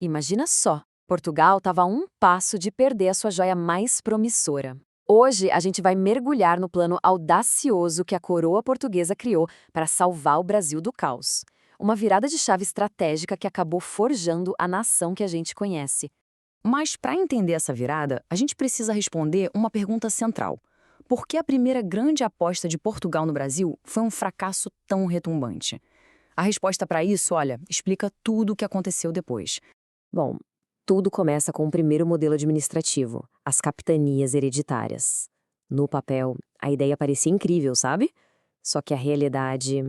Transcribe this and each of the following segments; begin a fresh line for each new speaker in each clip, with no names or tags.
Imagina só, Portugal estava a um passo de perder a sua joia mais promissora. Hoje, a gente vai mergulhar no plano audacioso que a coroa portuguesa criou para salvar o Brasil do caos. Uma virada de chave estratégica que acabou forjando a nação que a gente conhece.
Mas para entender essa virada, a gente precisa responder uma pergunta central. Por que a primeira grande aposta de Portugal no Brasil foi um fracasso tão retumbante? A resposta para isso, olha, explica tudo o que aconteceu depois.
Bom, tudo começa com o primeiro modelo administrativo, as capitanias hereditárias. No papel, a ideia parecia incrível, sabe? Só que a realidade.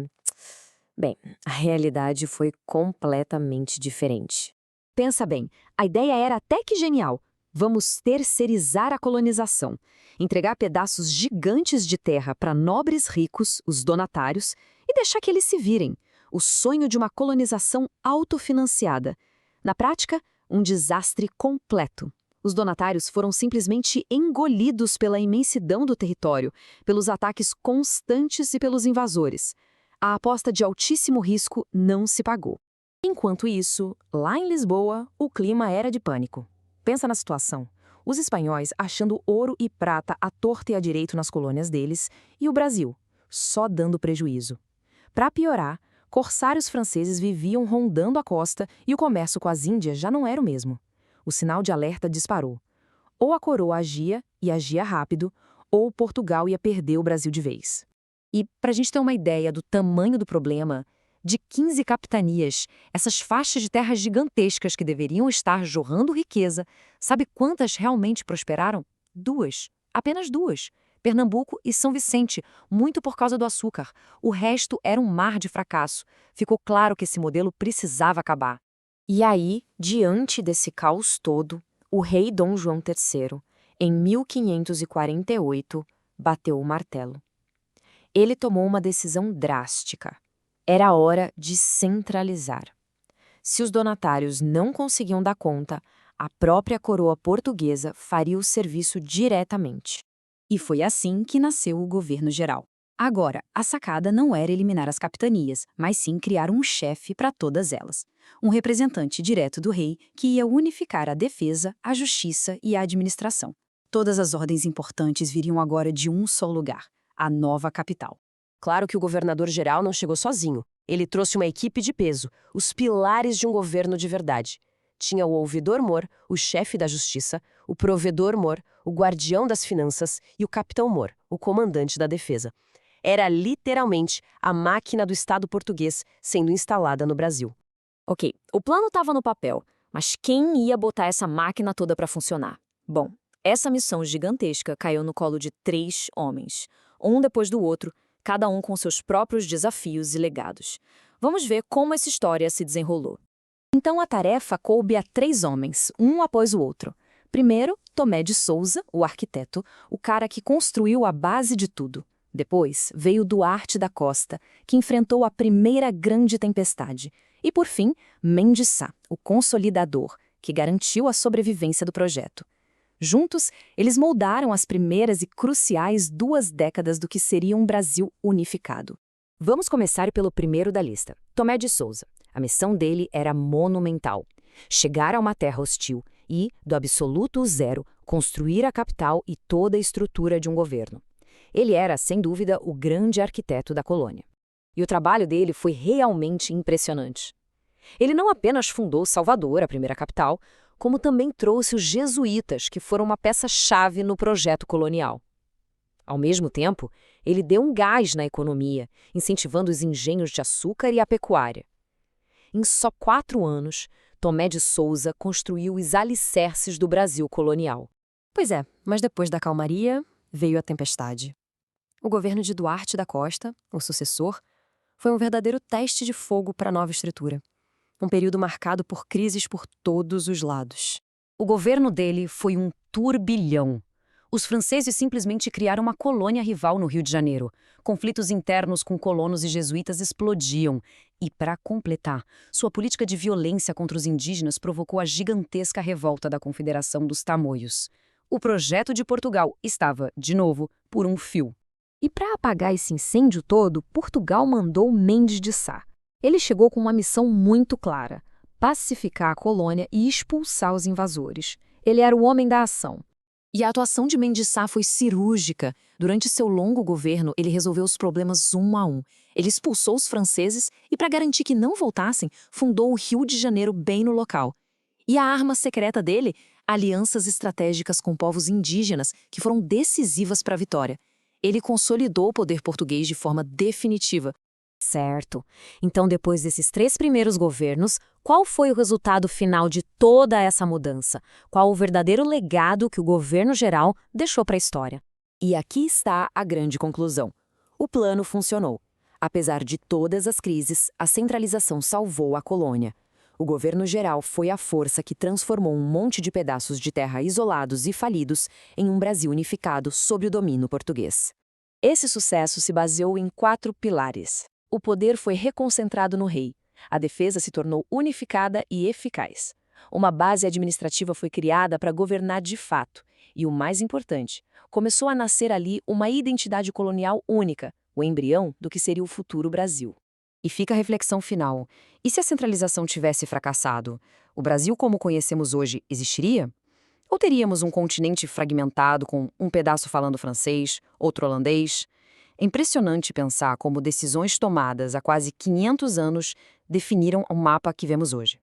Bem, a realidade foi completamente diferente.
Pensa bem, a ideia era até que genial. Vamos terceirizar a colonização, entregar pedaços gigantes de terra para nobres ricos, os donatários, e deixar que eles se virem. O sonho de uma colonização autofinanciada. Na prática, um desastre completo. Os donatários foram simplesmente engolidos pela imensidão do território, pelos ataques constantes e pelos invasores. A aposta de altíssimo risco não se pagou.
Enquanto isso, lá em Lisboa, o clima era de pânico. Pensa na situação. Os espanhóis achando ouro e prata à torta e à direito nas colônias deles, e o Brasil, só dando prejuízo. Para piorar, corsários franceses viviam rondando a costa e o comércio com as Índias já não era o mesmo. O sinal de alerta disparou. Ou a coroa agia, e agia rápido, ou Portugal ia perder o Brasil de vez. E, para a gente ter uma ideia do tamanho do problema, de 15 capitanias, essas faixas de terras gigantescas que deveriam estar jorrando riqueza, sabe quantas realmente prosperaram? 2. Apenas 2. Pernambuco e São Vicente, muito por causa do açúcar. O resto era um mar de fracasso. Ficou claro que esse modelo precisava acabar.
E aí, diante desse caos todo, o rei Dom João III, em 1548, bateu o martelo. Ele tomou uma decisão drástica. Era hora de centralizar. Se os donatários não conseguiam dar conta, a própria coroa portuguesa faria o serviço diretamente.
E foi assim que nasceu o governo geral. Agora, a sacada não era eliminar as capitanias, mas sim criar um chefe para todas elas. Um representante direto do rei que ia unificar a defesa, a justiça e a administração. Todas as ordens importantes viriam agora de um só lugar, a nova capital.
Claro que o governador-geral não chegou sozinho. Ele trouxe uma equipe de peso, os pilares de um governo de verdade. Tinha o ouvidor-mor, o chefe da justiça, o provedor-mor, o guardião das finanças e o capitão-mor, o comandante da defesa. Era literalmente a máquina do Estado português sendo instalada no Brasil.
Ok, o plano estava no papel, mas quem ia botar essa máquina toda para funcionar? Bom, essa missão gigantesca caiu no colo de 3 homens, um depois do outro, cada um com seus próprios desafios e legados. Vamos ver como essa história se desenrolou.
Então a tarefa coube a 3 homens, um após o outro. Primeiro, Tomé de Souza, o arquiteto, o cara que construiu a base de tudo. Depois veio Duarte da Costa, que enfrentou a primeira grande tempestade. E por fim, Mendes Sá, o consolidador, que garantiu a sobrevivência do projeto. Juntos, eles moldaram as primeiras e cruciais 2 décadas do que seria um Brasil unificado.
Vamos começar pelo primeiro da lista, Tomé de Souza. A missão dele era monumental. Chegar a uma terra hostil e, do absoluto zero, construir a capital e toda a estrutura de um governo. Ele era, sem dúvida, o grande arquiteto da colônia. E o trabalho dele foi realmente impressionante. Ele não apenas fundou Salvador, a primeira capital, como também trouxe os jesuítas, que foram uma peça-chave no projeto colonial. Ao mesmo tempo, ele deu um gás na economia, incentivando os engenhos de açúcar e a pecuária. Em só 4 anos, Tomé de Souza construiu os alicerces do Brasil colonial.
Pois é, mas depois da calmaria, veio a tempestade. O governo de Duarte da Costa, o sucessor, foi um verdadeiro teste de fogo para a nova estrutura. Um período marcado por crises por todos os lados.
O governo dele foi um turbilhão. Os franceses simplesmente criaram uma colônia rival no Rio de Janeiro. Conflitos internos com colonos e jesuítas explodiam. E, para completar, sua política de violência contra os indígenas provocou a gigantesca revolta da Confederação dos Tamoios. O projeto de Portugal estava, de novo, por um fio. E para apagar esse incêndio todo, Portugal mandou Mendes de Sá. Ele chegou com uma missão muito clara:
pacificar a colônia e expulsar os invasores. Ele era o homem da ação.
E a atuação de Mendes Sá foi cirúrgica. Durante seu longo governo, ele resolveu os problemas um a um. Ele expulsou os franceses e, para garantir que não voltassem, fundou o Rio de Janeiro bem no local. E a arma secreta dele? Alianças estratégicas com povos indígenas que foram decisivas para a vitória. Ele consolidou o poder português de forma definitiva.
Certo. Então, depois desses 3 primeiros governos, qual foi o resultado final de toda essa mudança? Qual o verdadeiro legado que o governo geral deixou para a história?
E aqui está a grande conclusão. O plano funcionou. Apesar de todas as crises, a centralização salvou a colônia. O governo geral foi a força que transformou um monte de pedaços de terra isolados e falidos em um Brasil unificado sob o domínio português. Esse sucesso se baseou em 4 pilares. O poder foi reconcentrado no rei. A defesa se tornou unificada e eficaz. Uma base administrativa foi criada para governar de fato. E o mais importante, começou a nascer ali uma identidade colonial única, o embrião do que seria o futuro Brasil.
E fica a reflexão final. E se a centralização tivesse fracassado? O Brasil como conhecemos hoje existiria? Ou teríamos um continente fragmentado com um pedaço falando francês, outro holandês? É impressionante pensar como decisões tomadas há quase 500 anos definiram o mapa que vemos hoje.